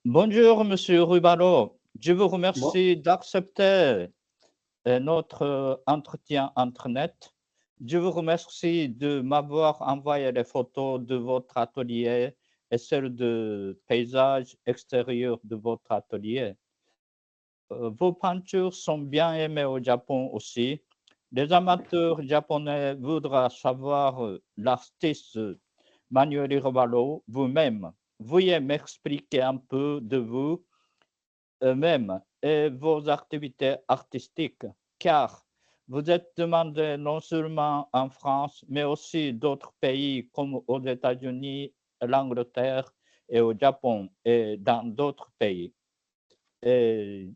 Bonjour, Monsieur Rubalo. Je vous Bon, remercie d'accepter notre entretien Internet. Je vous remercie de m'avoir envoyé les photos de votre atelier et celles de paysages extérieurs de votre atelier. Vos peintures sont bien aimées au Japon aussi. Les amateurs japonais voudraient savoir l'artiste Manuel Rubalo vous-même. Veuillez m'expliquer un peu de vous eux-mêmes et vos activités artistiques, car vous êtes demandé non seulement en France, mais aussi d'autres pays comme aux États-Unis, l'Angleterre et au Japon et dans d'autres pays. Et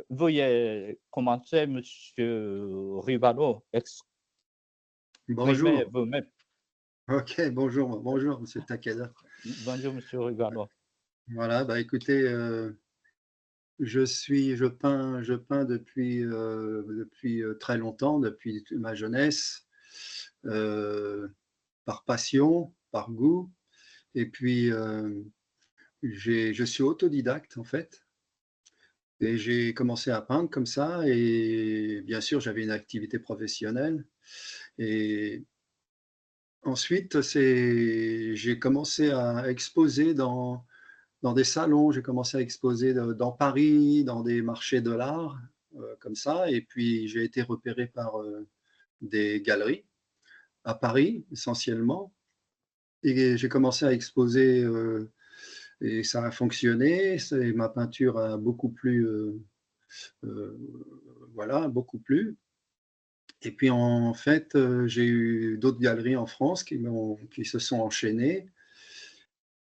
veuillez commencer, Monsieur Rivalo, exprimez bonjour. vous-même. Ok, bonjour, Monsieur Takeda. Bonjour, Monsieur Rivalo. Voilà, bah écoutez, je peins depuis très longtemps, depuis ma jeunesse, euh, par passion, par goût. Et puis, je suis autodidacte en fait. Et j'ai commencé à peindre comme ça. Et bien sûr, j'avais une activité professionnelle. Et ensuite, j'ai commencé à exposer dans des salons, j'ai commencé à exposer dans Paris, dans des marchés de l'art, comme ça. Et puis, j'ai été repéré par des galeries à Paris, essentiellement. Et j'ai commencé à exposer et ça a fonctionné. Ma peinture a beaucoup plu, euh, voilà, beaucoup plu. Et puis, en fait, j'ai eu d'autres galeries en France qui se sont enchaînées.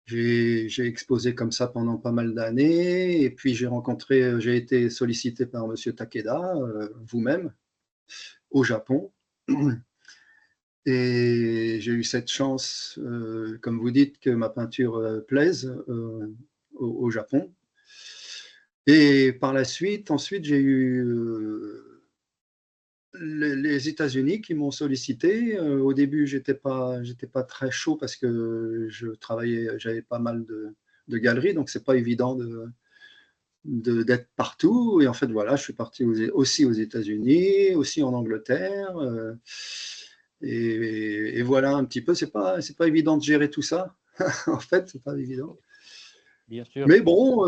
J'ai exposé comme ça pendant pas mal d'années et puis j'ai été sollicité par monsieur Takeda, vous-même, au Japon. Et j'ai eu cette chance, comme vous dites, que ma peinture plaise au Japon. Et par la suite, ensuite, j'ai eu les États-Unis qui m'ont sollicité. Au début, j'étais pas très chaud parce que j'avais pas mal de galeries, donc c'est pas évident d'être partout. Et en fait, voilà, je suis parti aussi aux États-Unis, aussi en Angleterre. Et voilà un petit peu. C'est pas évident de gérer tout ça. En fait, c'est pas évident. Bien sûr. Mais bon,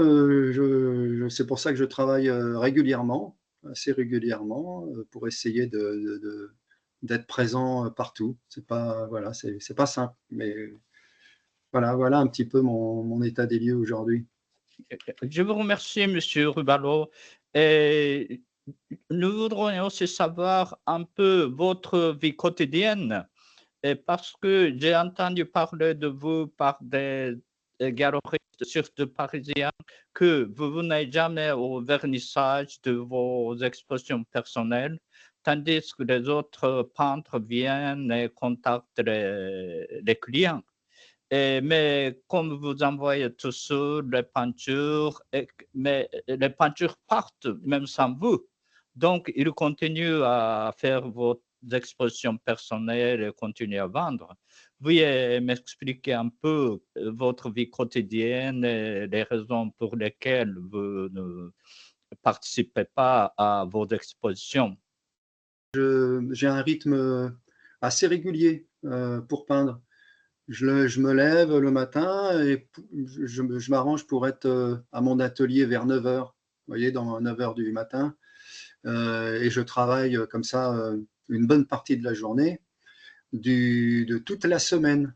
c'est pour ça que je travaille régulièrement, assez régulièrement, pour essayer d'être présent partout. C'est pas, voilà, c'est pas simple, mais voilà un petit peu mon état des lieux aujourd'hui. Je vous remercie, Monsieur Rubalo. Et nous voudrions aussi savoir un peu votre vie quotidienne, et parce que j'ai entendu parler de vous par des galeristes, surtout parisiens, que vous venez jamais au vernissage de vos expositions personnelles, tandis que les autres peintres viennent et contactent les clients. Mais comme vous envoyez toujours les peintures, mais les peintures partent même sans vous. Donc, ils continuent à faire vos expositions personnelles et continuent à vendre. Veuillez m'expliquer un peu votre vie quotidienne et les raisons pour lesquelles vous ne participez pas à vos expositions. J'ai un rythme assez régulier pour peindre. Je me lève le matin et je m'arrange pour être à mon atelier vers 9 heures. Vous voyez, dans 9 heures du matin. Et je travaille comme ça une bonne partie de la journée, de toute la semaine.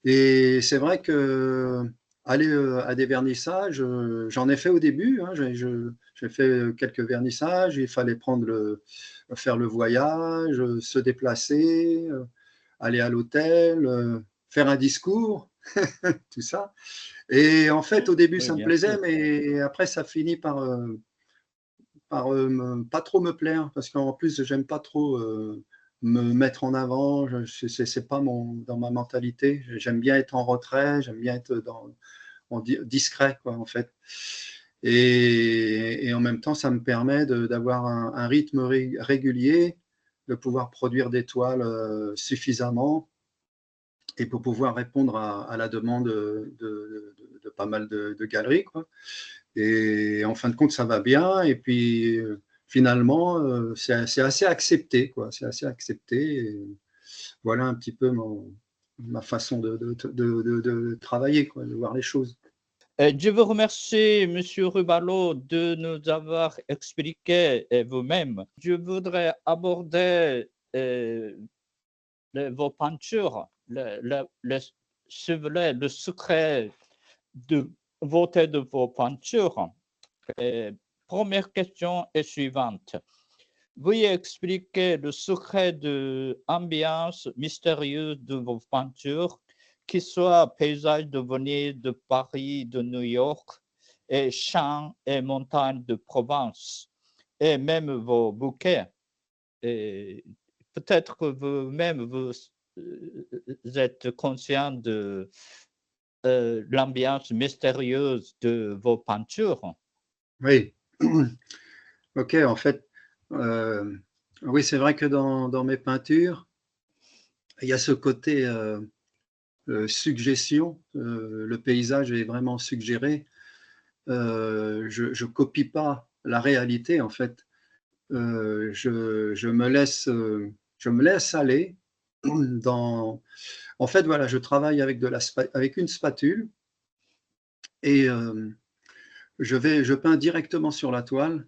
Et c'est vrai que aller à des vernissages, j'en ai fait au début. Hein, j'ai fait quelques vernissages. Il fallait faire le voyage, se déplacer, aller à l'hôtel, faire un discours, tout ça. Et en fait, au début, Oui, ça me bien plaisait, sûr. mais après, ça finit par pas trop me plaire, parce qu'en plus, j'aime pas trop me mettre en avant. C'est pas dans ma mentalité. J'aime bien être en retrait, j'aime bien être discret, quoi, en fait. Et en même temps, ça me permet d'avoir un rythme régulier, de pouvoir produire des toiles suffisamment et pour pouvoir répondre à la demande de pas mal de galeries, quoi. Et en fin de compte, ça va bien. Et puis, finalement, c'est assez accepté, quoi. C'est assez accepté. Et voilà un petit peu ma façon de travailler, quoi, de voir les choses. Je vous remercie, Monsieur Rubalo, de nous avoir expliqué vous-même. Je voudrais aborder vos peintures, le secret de voter de vos peintures. Première question est suivante. Veuillez expliquer le secret de l'ambiance mystérieuse de vos peintures, qu'ils soient paysages de Venise, de Paris, de New York, et champs et montagnes de Provence, et même vos bouquets. Et peut-être que vous-même, vous êtes conscient de l'ambiance mystérieuse de vos peintures. Oui. Ok, en fait, oui, c'est vrai que dans mes peintures, il y a ce côté suggestion. Le paysage est vraiment suggéré. Je copie pas la réalité, en fait. Je me laisse aller dans. En fait, voilà, je travaille avec avec une spatule et je peins directement sur la toile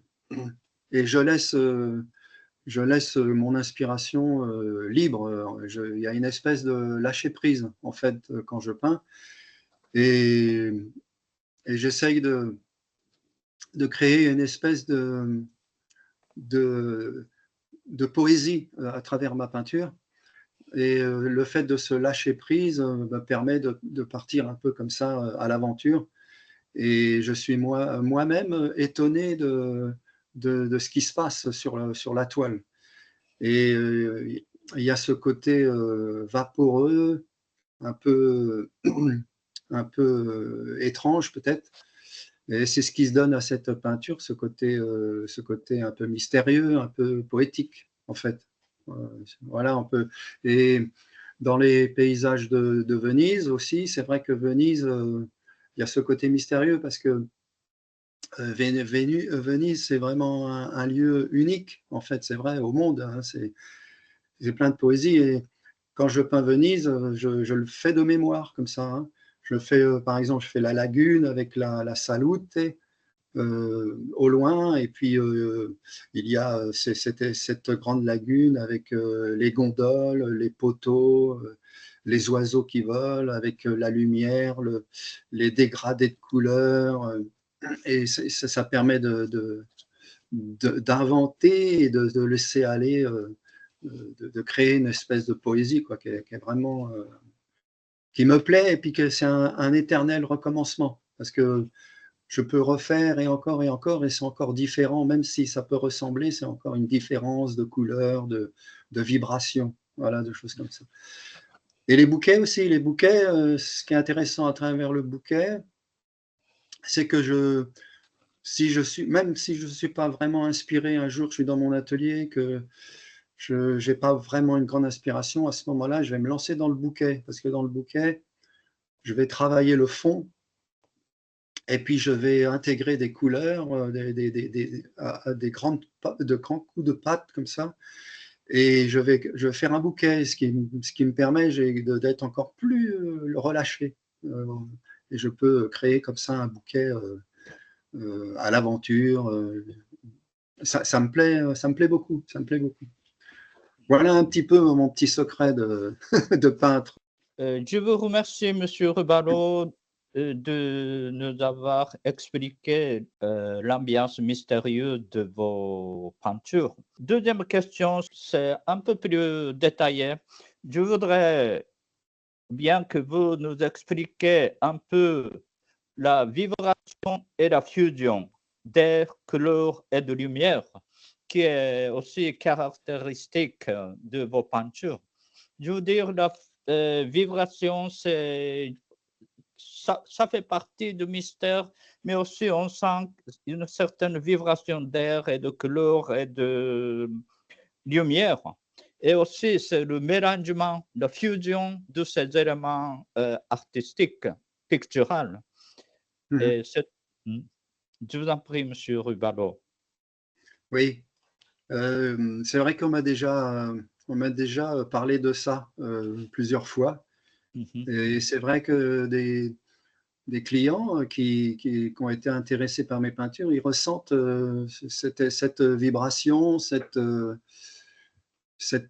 et je laisse mon inspiration libre. Il y a une espèce de lâcher prise en fait quand je peins et, et j'essaye de créer une espèce de, de poésie à travers ma peinture. Et le fait de se lâcher prise me permet de partir un peu comme ça à l'aventure. Et je suis moi-même étonné de ce qui se passe sur la toile. Et il y a ce côté vaporeux, un peu, un peu étrange peut-être. Et c'est ce qui se donne à cette peinture, ce côté un peu mystérieux, un peu poétique, en fait. Voilà, on peut. Et dans les paysages de Venise aussi, c'est vrai que Venise, il y a ce côté mystérieux parce que Venise, c'est vraiment un lieu unique, en fait, c'est vrai, au monde. Hein, c'est plein de poésie. Et quand je peins Venise, je le fais de mémoire, comme ça. Hein. Je fais, par exemple, je fais la lagune avec la Salute au loin, et puis il y a cette grande lagune avec les gondoles, les poteaux, les oiseaux qui volent, avec la lumière, les dégradés de couleurs, et ça permet d'inventer et de laisser aller, de créer une espèce de poésie quoi, qui est vraiment qui me plaît, et puis que c'est un éternel recommencement, parce que je peux refaire et encore, et c'est encore différent, même si ça peut ressembler, c'est encore une différence de couleur, de vibration, voilà, de choses comme ça. Et les bouquets aussi, les bouquets, ce qui est intéressant à travers le bouquet, c'est que même si je ne suis pas vraiment inspiré, un jour je suis dans mon atelier, que je n'ai pas vraiment une grande inspiration, à ce moment-là, je vais me lancer dans le bouquet, parce que dans le bouquet, je vais travailler le fond. Et puis, je vais intégrer des couleurs, des de grands coups de patte comme ça. Et je vais faire un bouquet, ce qui me permet d'être encore plus relâché. Euh, et je peux créer comme ça un bouquet à l'aventure. Ça me plaît beaucoup. Ça me plaît beaucoup. Voilà un petit peu mon petit secret de peintre. Je vous remercie, Monsieur Rubalo, de nous avoir expliqué l'ambiance mystérieuse de vos peintures. Deuxième question, c'est un peu plus détaillé. Je voudrais bien que vous nous expliquiez un peu la vibration et la fusion d'air, couleur et de lumière, qui est aussi caractéristique de vos peintures. Je veux dire, la vibration, ça fait partie du mystère, mais aussi on sent une certaine vibration d'air et de couleur et de lumière. Et aussi, c'est le mélangement, la fusion de ces éléments artistiques, picturaux. Mhm. Et Hmm. Je vous en prie, Monsieur Rubalo. Oui, c'est vrai on m'a déjà parlé de ça plusieurs fois. Mhm, Et c'est vrai que des clients qui ont été intéressés par mes peintures, ils ressentent cette vibration, cette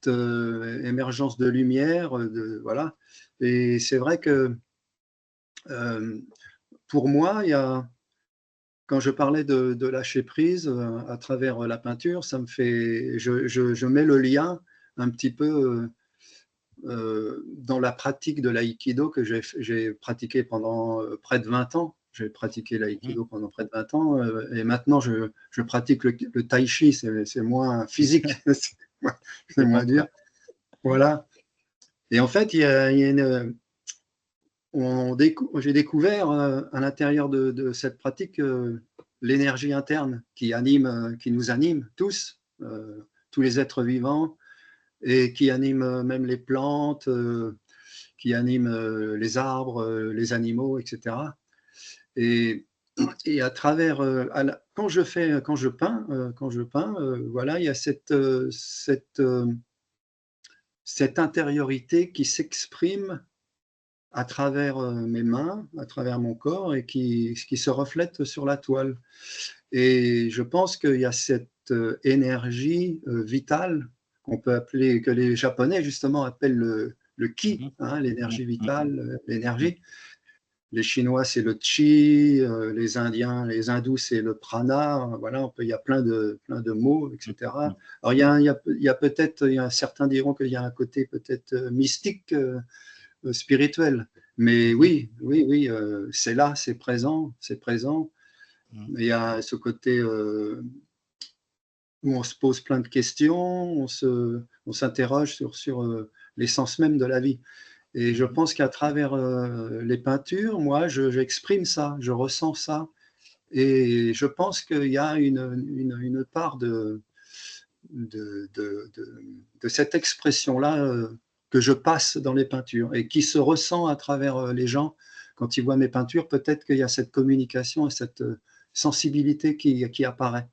émergence de lumière, voilà. Et c'est vrai que euh, pour moi, quand je parlais de lâcher prise à travers la peinture, ça me fait, je mets le lien un petit peu dans la pratique de l'aïkido que j'ai pratiqué pendant près de 20 ans. J'ai pratiqué mhm. l'aïkido pendant près de 20 ans et maintenant je pratique le tai chi, c'est moins physique, c'est Je moins dur. comprends. Voilà. Et en fait, il y a j'ai découvert à l'intérieur de cette pratique l'énergie interne qui nous anime tous les êtres vivants, et qui anime même les plantes, qui anime les arbres, les animaux, etc. Et, et à travers, quand je peins, voilà, il y a cette intériorité qui s'exprime à travers mes mains, à travers mon corps, et qui se reflète sur la toile. Et je pense qu'il y a cette énergie vitale qu'on peut appeler, que les Japonais justement appellent le ki, Mhm, hein, mhm, l'énergie mhm, vitale, mhm, l'énergie. Les Chinois, c'est le chi, les Indiens, les hindous, c'est le prana. Voilà, il y a plein de mots, etc. mhm, Alors, il y a peut-être, certains diront qu'il y a un côté peut-être mystique, spirituel. Mais mhm, oui, oui, oui, c'est là, c'est présent, c'est présent. mhm, Il y a ce côté où on se pose plein de questions, on s'interroge sur l'essence même de la vie. Et je mhm, pense qu'à travers les peintures, moi, j'exprime ça, je ressens ça. Et je pense qu'il y a une part de cette expression-là que je passe dans les peintures et qui se ressent à travers les gens. Quand ils voient mes peintures, peut-être qu'il y a cette communication et cette sensibilité qui apparaît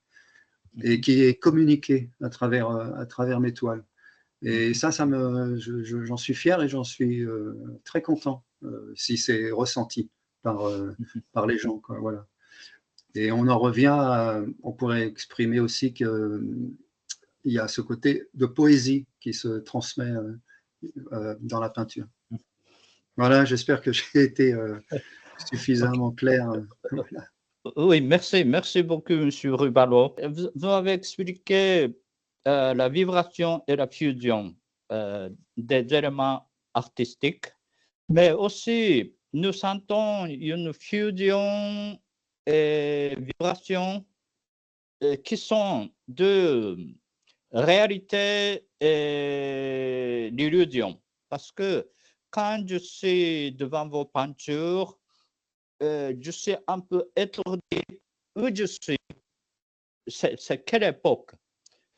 et mhm, qui est communiquée à travers mes toiles. Et mhm, ça, j'en suis fier et j'en suis très content si c'est ressenti par, mhm. par les gens, quoi, voilà. Et on en revient on pourrait exprimer aussi qu'il y a ce côté de poésie qui se transmet dans la peinture. Voilà, j'espère que j'ai été Ok. suffisamment clair. Voilà. Oui, merci, merci beaucoup, Monsieur Rubalo. Vous avez expliqué la vibration et la fusion des éléments artistiques, mais aussi nous sentons une fusion et vibration qui sont deux réalité et l'illusion. Parce que quand je suis devant vos peintures, je suis un peu étourdi où je suis. C'est quelle époque?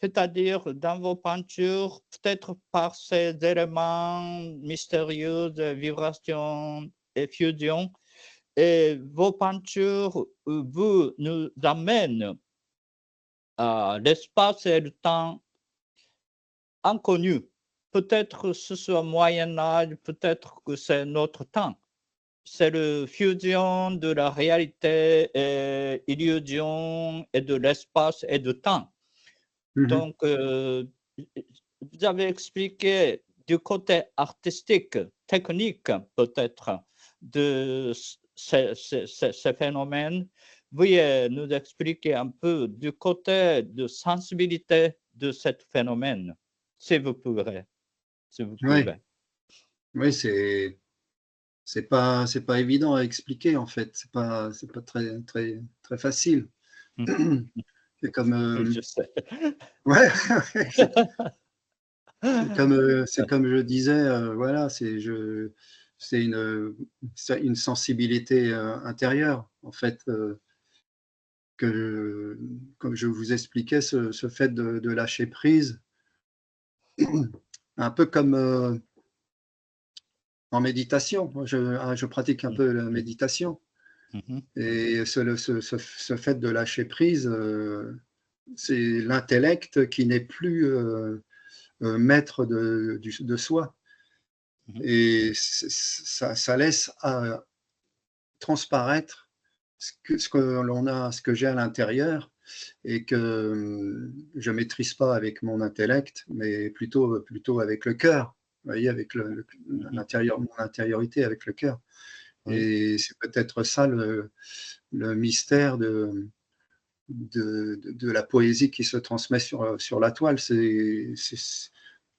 C'est-à-dire dans vos peintures, peut-être par ces éléments mystérieux de vibration et fusion, et vos peintures vous nous amènent à l'espace et le temps inconnu. Peut-être ce soit Moyen Âge, peut-être que c'est notre temps. C'est la fusion de la réalité et illusion et de l'espace et du temps. Mhm. Donc, vous avez expliqué du côté artistique, technique peut-être, de ces phénomènes. Veuillez nous expliquer un peu du côté de sensibilité de ce phénomène, si vous pourrez. Si vous Oui, pouvez. oui, c'est pas évident à expliquer en fait. C'est pas très facile. Mmh. C'est comme Je sais. ouais, c'est comme je disais, voilà, c'est une sensibilité intérieure en fait comme je vous expliquais, ce fait de lâcher prise, un peu comme en méditation. Moi, je pratique un Mmh, peu la mmh, méditation. Mhm. Et ce fait de lâcher prise, c'est l'intellect qui n'est plus maître de soi. Mhm. Et ça laisse transparaître ce que j'ai à l'intérieur et que je maîtrise pas avec mon intellect, mais plutôt avec le cœur. Vous voyez, avec Mhm. mon intériorité, avec le cœur. Oui. Et c'est peut-être ça le mystère de la poésie qui se transmet sur la toile.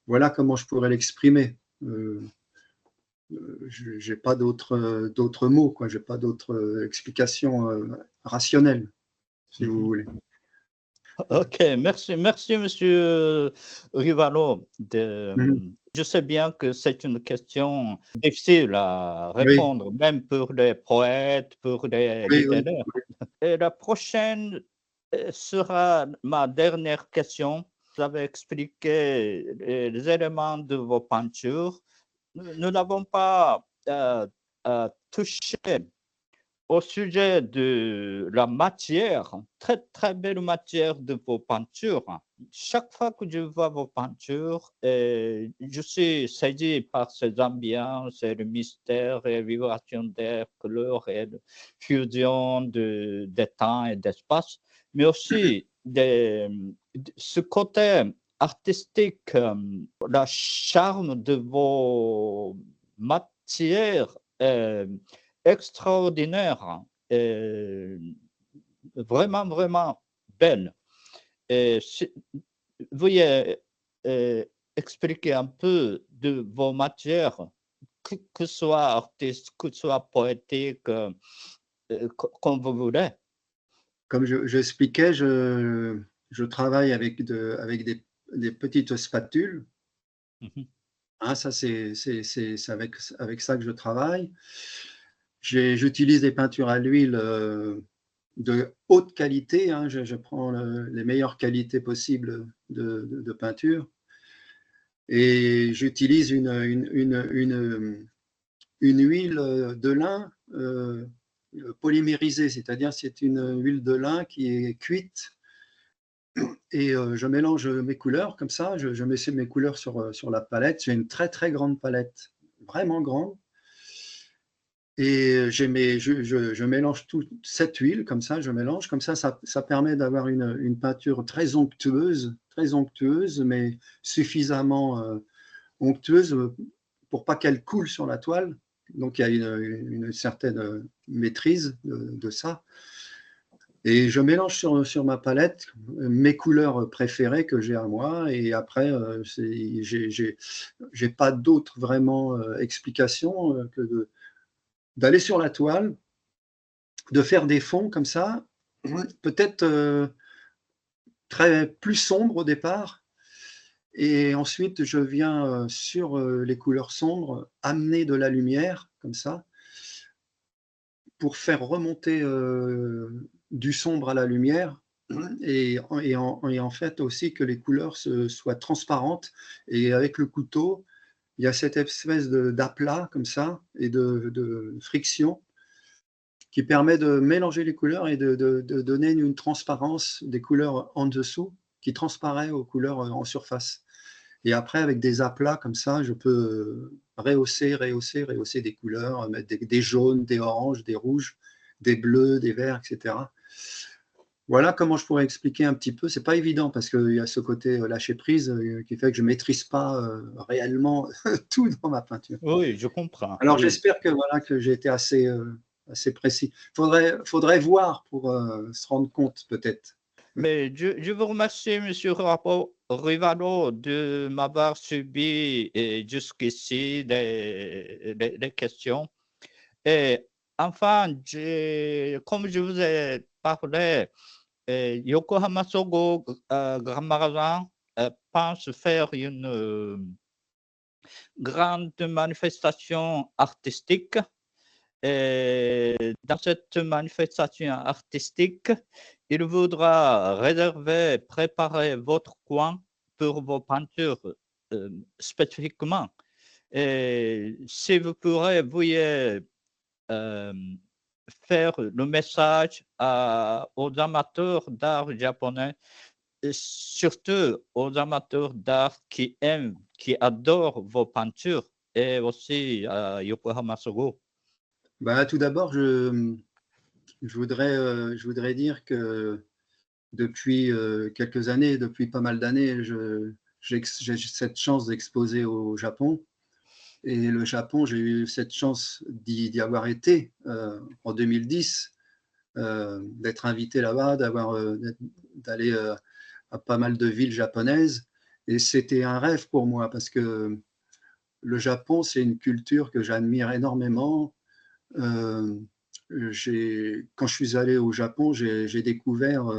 Voilà comment je pourrais l'exprimer. Je n'ai pas d'autres mots, quoi. J'ai pas d'autres explications rationnelles, si vous Mhm. voulez. Ok, merci, monsieur Rivalo. Mhm. Je sais bien que c'est une question difficile à Oui, répondre, même pour les poètes, pour les oui, oui, littéraires. oui. Et la prochaine sera ma dernière question. Vous avez expliqué les éléments de vos peintures. Nous n'avons pas touché au sujet de la matière, très très belle matière de vos peintures. Chaque fois que je vois vos peintures, je suis saisi par ces ambiances et le mystère et la vibration des couleurs et la fusion des temps et d'espace, mais aussi ce côté artistique, le charme de vos matières. Extraordinaire, vraiment, vraiment belle. Si, veuillez expliquer un peu de vos matières, que ce soit artiste, que ce soit poétique, comme vous voulez. Comme j'expliquais, je travaille avec des petites spatules. Mhm. Hein, ça, c'est avec ça que je travaille. J'utilise des peintures à l'huile de haute qualité. Hein, je prends les meilleures qualités possibles de peinture. Et j'utilise une huile de lin polymérisée, c'est-à-dire c'est une huile de lin qui est cuite et je mélange mes couleurs comme ça, je mets mes couleurs sur la palette. J'ai une très très grande palette, vraiment grande. Et je mélange toute cette huile comme ça, je mélange comme ça permet d'avoir une peinture très onctueuse, mais suffisamment onctueuse pour pas qu'elle coule sur la toile. Donc il y a une certaine maîtrise de ça. Et je mélange sur ma palette mes couleurs préférées que j'ai à moi. Et après, j'ai pas d'autre vraiment explication que d'aller sur la toile, de faire des fonds comme ça, peut-être plus sombres au départ. Et ensuite, je viens sur les couleurs sombres amener de la lumière comme ça pour faire remonter du sombre à la lumière et en fait aussi que les couleurs soient transparentes. Et avec le couteau, il y a cette espèce d'aplat comme ça et de friction qui permet de mélanger les couleurs et de donner une transparence des couleurs en dessous qui transparaît aux couleurs en surface. Et après, avec des aplats comme ça, je peux rehausser des couleurs, mettre des jaunes, des oranges, des rouges, des bleus, des verts, etc. Voilà comment je pourrais expliquer un petit peu. C'est pas évident parce qu'il y a ce côté lâcher prise qui fait que je maîtrise pas réellement tout dans ma peinture. Oui, je comprends, Alors oui. j'espère que voilà que j'ai été assez précis. Faudrait voir pour se rendre compte peut-être. Mais je vous remercie, Monsieur Rivalo, de m'avoir subi jusqu'ici les questions. Et enfin, comme je vous ai parlé, Yokohama Sogo Grand Magasin pense faire une grande manifestation artistique. Et dans cette manifestation artistique, il voudra réserver, préparer votre coin pour vos peintures spécifiquement. Et si vous pourrez, veuillez faire le message aux amateurs d'art japonais, et surtout aux amateurs d'art qui aiment, qui adorent vos peintures et aussi à Yokohama Sogo. Bah, tout d'abord, je voudrais dire que depuis quelques années, depuis pas mal d'années, j'ai cette chance d'exposer au Japon. Et le Japon, j'ai eu cette chance d'y avoir été en 2010, d'être invité là-bas, d'aller à pas mal de villes japonaises. Et c'était un rêve pour moi parce que le Japon, c'est une culture que j'admire énormément. Euh, Quand je suis allé au Japon, j'ai découvert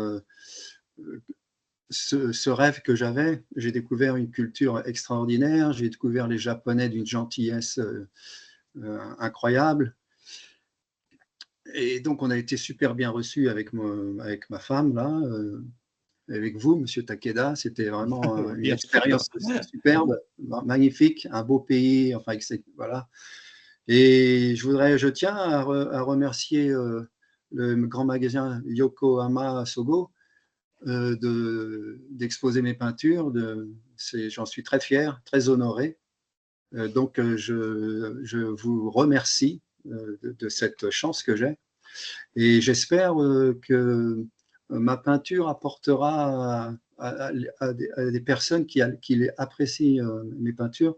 ce rêve que j'avais. J'ai découvert une culture extraordinaire. J'ai découvert les Japonais d'une gentillesse incroyable. Et donc, on a été super bien reçus avec ma femme, là, avec vous, Monsieur Takeda. C'était vraiment une Bien sûr. expérience superbe, magnifique, un beau pays. Enfin, voilà. Et je tiens à remercier le grand magasin Yokohama Sogo d'exposer mes peintures. J'en suis très fier, très honoré. Donc, je vous remercie de cette chance que j'ai. Et j'espère que ma peinture apportera à des personnes qui apprécient mes peintures,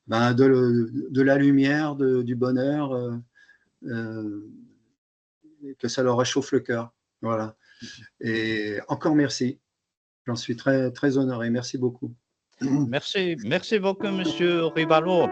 ben, de la lumière, du bonheur, que ça leur réchauffe le cœur. Voilà. Et encore merci. J'en suis très, très honoré. Merci beaucoup. Merci, merci beaucoup, Monsieur Ribalo.